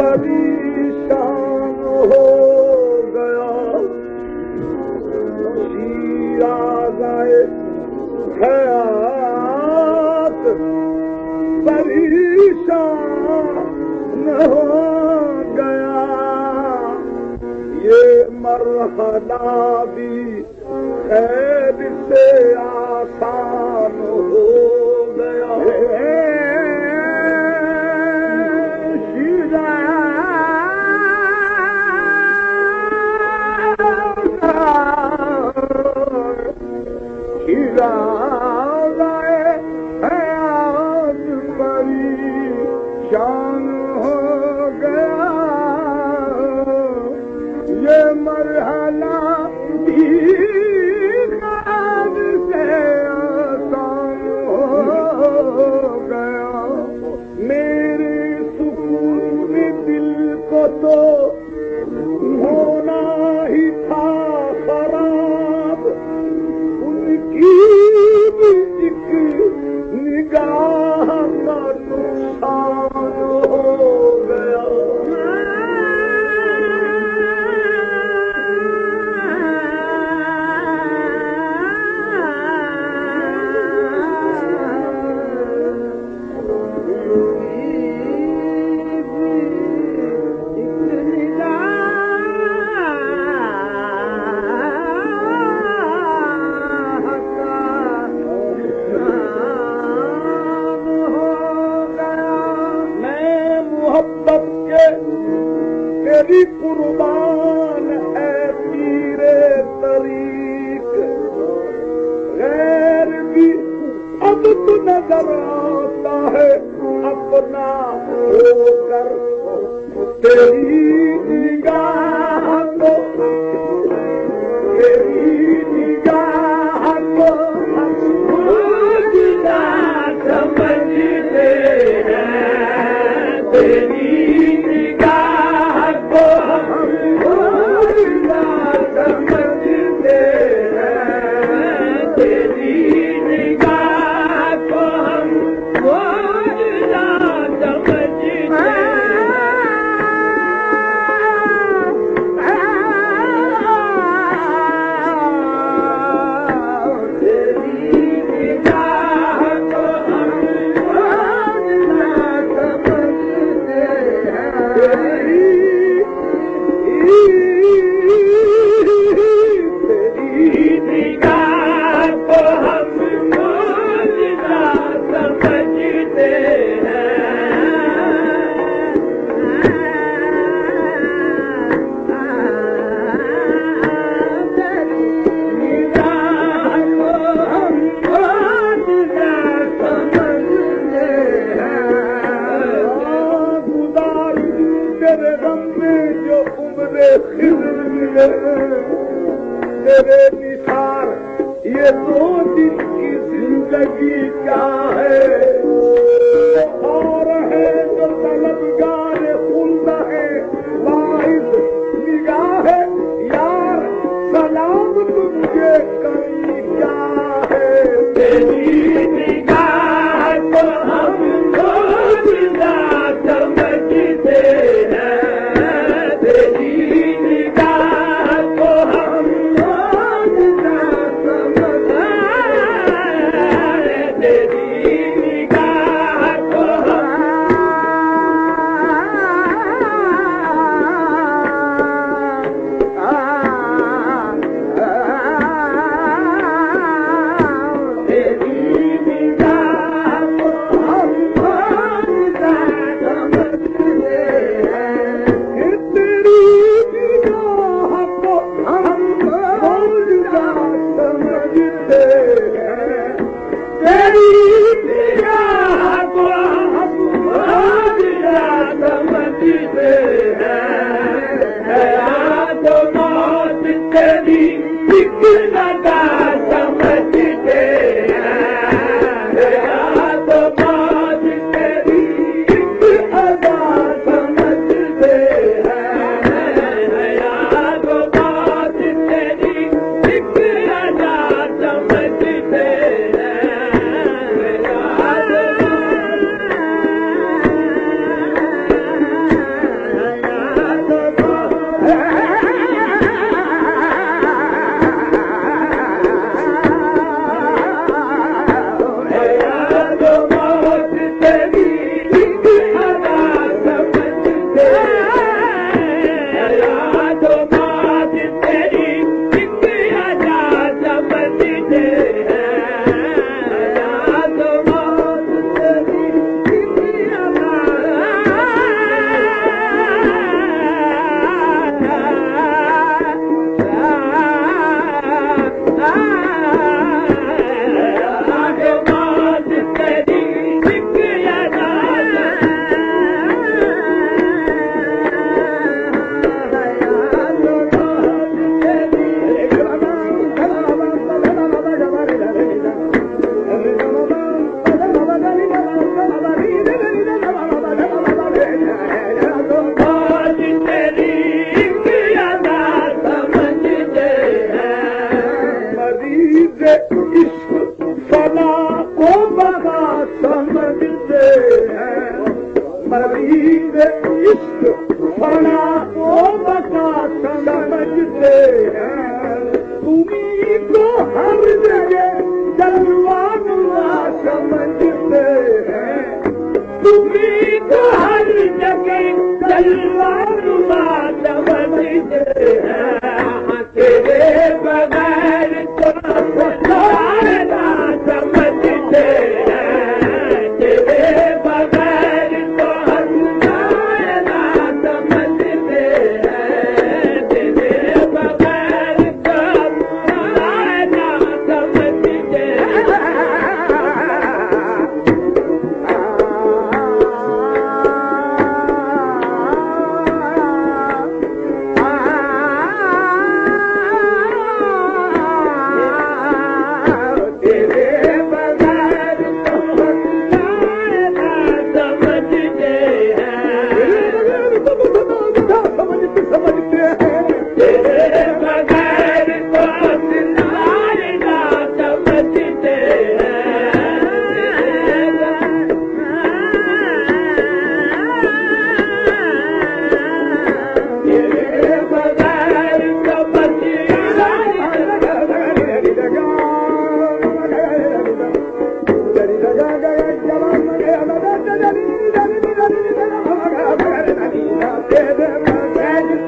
परेशान हो गया शीरा गए हयात परेशान हो गया ये मरहला भी खैर से आसान हो गया शान हो गया ये मरहला भी खाद से आसान हो गया मेरे सुकून दिल को तो होना ही था खराब उनकी भी एक निगाह का नुकसान हो गया तेरी कुर्बान है पीरे तरीक गैर भी अब तो नजर आता है अपना होकर तेरी निगाह को तेरी निगाह को हम खुदा समझते हैं तेरी तेरे निसार ये 2 दिन की जिंदगी क्या है और है जो तलबगार खुल्दा है वाइज निगाह यार सलाम तुझे कमी क्या है तेरी निगाह को हम खुदा समझते हैं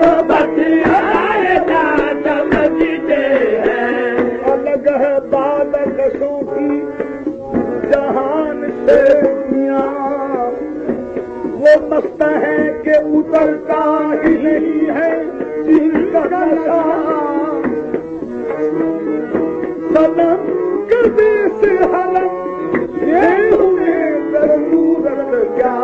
समझते हैं। अलग है बालकशों की जहान से दुनिया, वो मस्त है कि उतरता ही नहीं है जिनका नशा। सनम कदे से हरम ये उन्हें जरूरत क्या,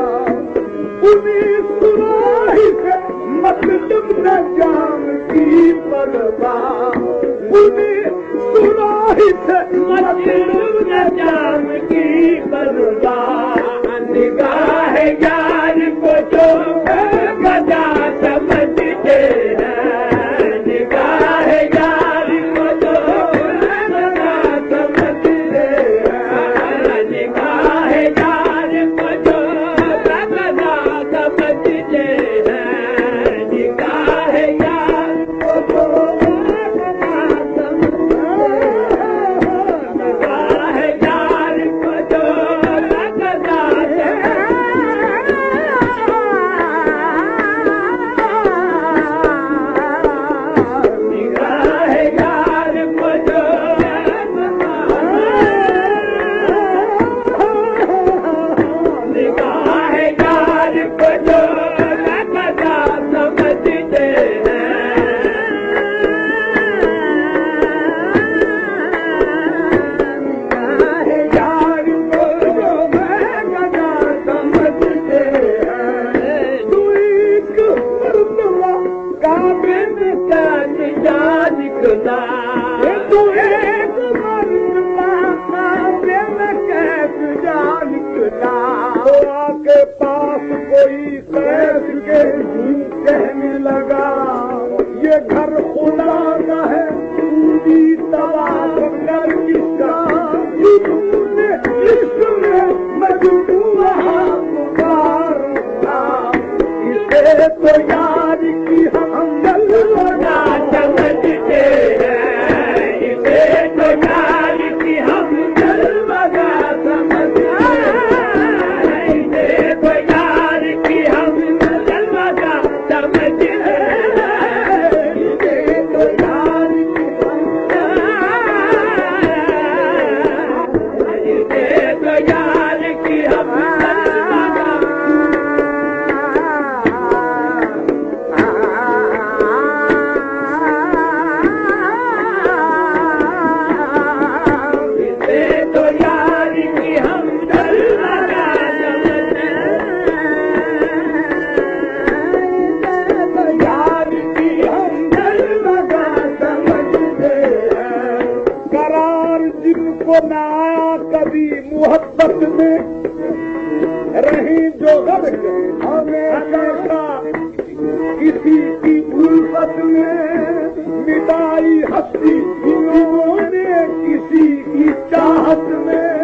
उन्हें सुराही से मतलब न जान की परवाह, उन्हें सुराही से मतलब न जान की परवाह। निगाह यार को जो गदा समझते हैं, निगाह यार को जो गदा समझते हैं, निगाह यार को जो गदा समझते हैं, निगाह यार को जो गदा समझते हैं, निगाह यार को जो के पास कोई कैद के कहने लगा, ये घर खुदा का है पूरी तबाह कर किसका, तूने इसमें मजबूर पुकार था, इसे तो यार की हम गलना समझते हैं, इसे तो यार की हम गलना समझते हैं, इसे तो यार की हम गलना समझते हैं, इसे तो यार की हम, इसे तो यार की हम न आया कभी मोहब्बत में, रही जो गर्क हमें कैसा किसी की उल्फत में, मिटाई हस्ती इन्होंने किसी की चाहत में।